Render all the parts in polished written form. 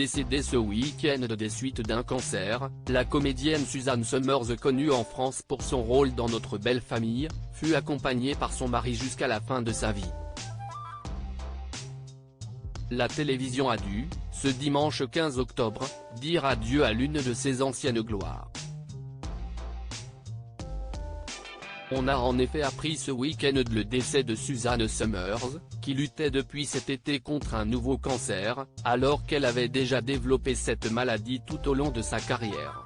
décédée ce week-end des suites d'un cancer. La comédienne Suzanne Somers, connue en France pour son rôle dans Notre belle famille, fut accompagnée par son mari jusqu'à la fin de sa vie. La télévision a dû, ce dimanche 15 octobre, dire adieu à l'une de ses anciennes gloires. On a en effet appris ce week-end le décès de Suzanne Somers, qui luttait depuis cet été contre un nouveau cancer, alors qu'elle avait déjà développé cette maladie tout au long de sa carrière.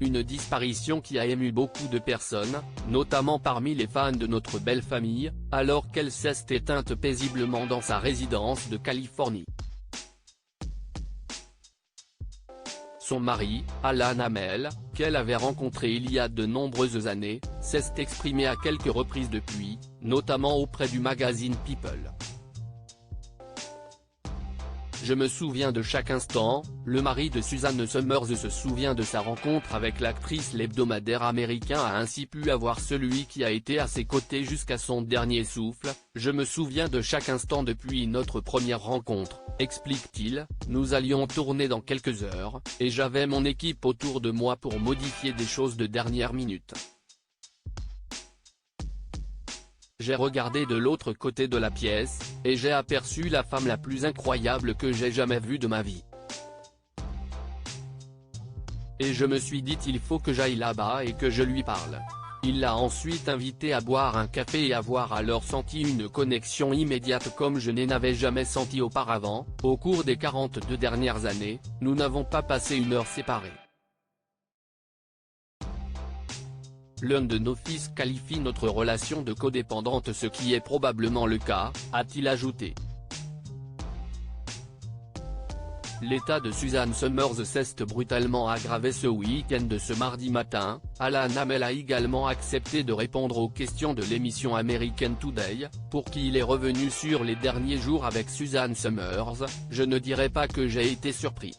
Une disparition qui a ému beaucoup de personnes, notamment parmi les fans de Notre belle famille, alors qu'elle s'est éteinte paisiblement dans sa résidence de Californie. Son mari, Alan Hamel, qu'elle avait rencontré il y a de nombreuses années, s'est exprimé à quelques reprises depuis, notamment auprès du magazine People. Je me souviens de chaque instant. Le mari de Suzanne Somers se souvient de sa rencontre avec l'actrice. L'hebdomadaire américain a ainsi pu avoir celui qui a été à ses côtés jusqu'à son dernier souffle. Je me souviens de chaque instant depuis notre première rencontre, explique-t-il. Nous allions tourner dans quelques heures, et j'avais mon équipe autour de moi pour modifier des choses de dernière minute. J'ai regardé de l'autre côté de la pièce, et j'ai aperçu la femme la plus incroyable que j'ai jamais vue de ma vie. Et je me suis dit il faut que j'aille là-bas et que je lui parle. Il l'a ensuite invité à boire un café et avoir alors senti une connexion immédiate comme je n'en avais jamais senti auparavant. Au cours des 42 dernières années, nous n'avons pas passé une heure séparés. L'un de nos fils qualifie notre relation de codépendante, ce qui est probablement le cas, a-t-il ajouté. L'état de Suzanne Somers s'est brutalement aggravé ce week-end. Ce mardi matin, Alan Hamel a également accepté de répondre aux questions de l'émission American Today, pour qui il est revenu sur les derniers jours avec Suzanne Somers. Je ne dirais pas que j'ai été surpris.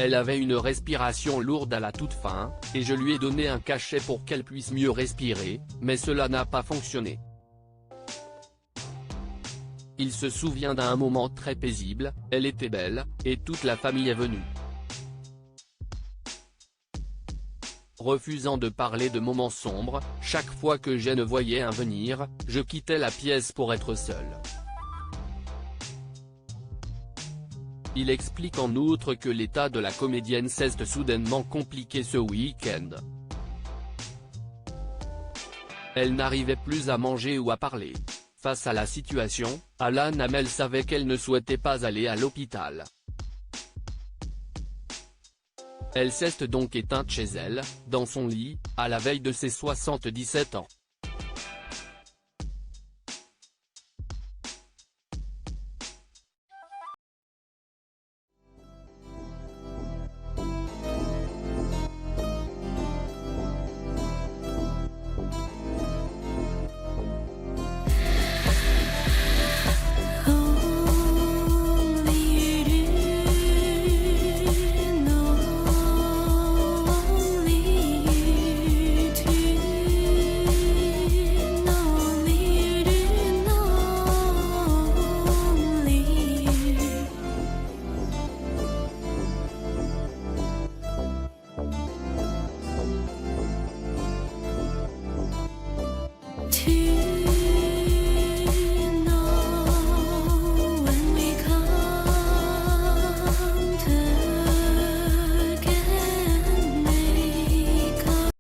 Elle avait une respiration lourde à la toute fin, et je lui ai donné un cachet pour qu'elle puisse mieux respirer, mais cela n'a pas fonctionné. Il se souvient d'un moment très paisible, elle était belle, et toute la famille est venue. Refusant de parler de moments sombres, chaque fois que je ne voyais un venir, je quittais la pièce pour être seul. Il explique en outre que l'état de la comédienne s'est soudainement compliqué ce week-end. Elle n'arrivait plus à manger ou à parler. Face à la situation, Alan Hamel savait qu'elle ne souhaitait pas aller à l'hôpital. Elle s'est donc éteinte chez elle, dans son lit, à la veille de ses 77 ans. To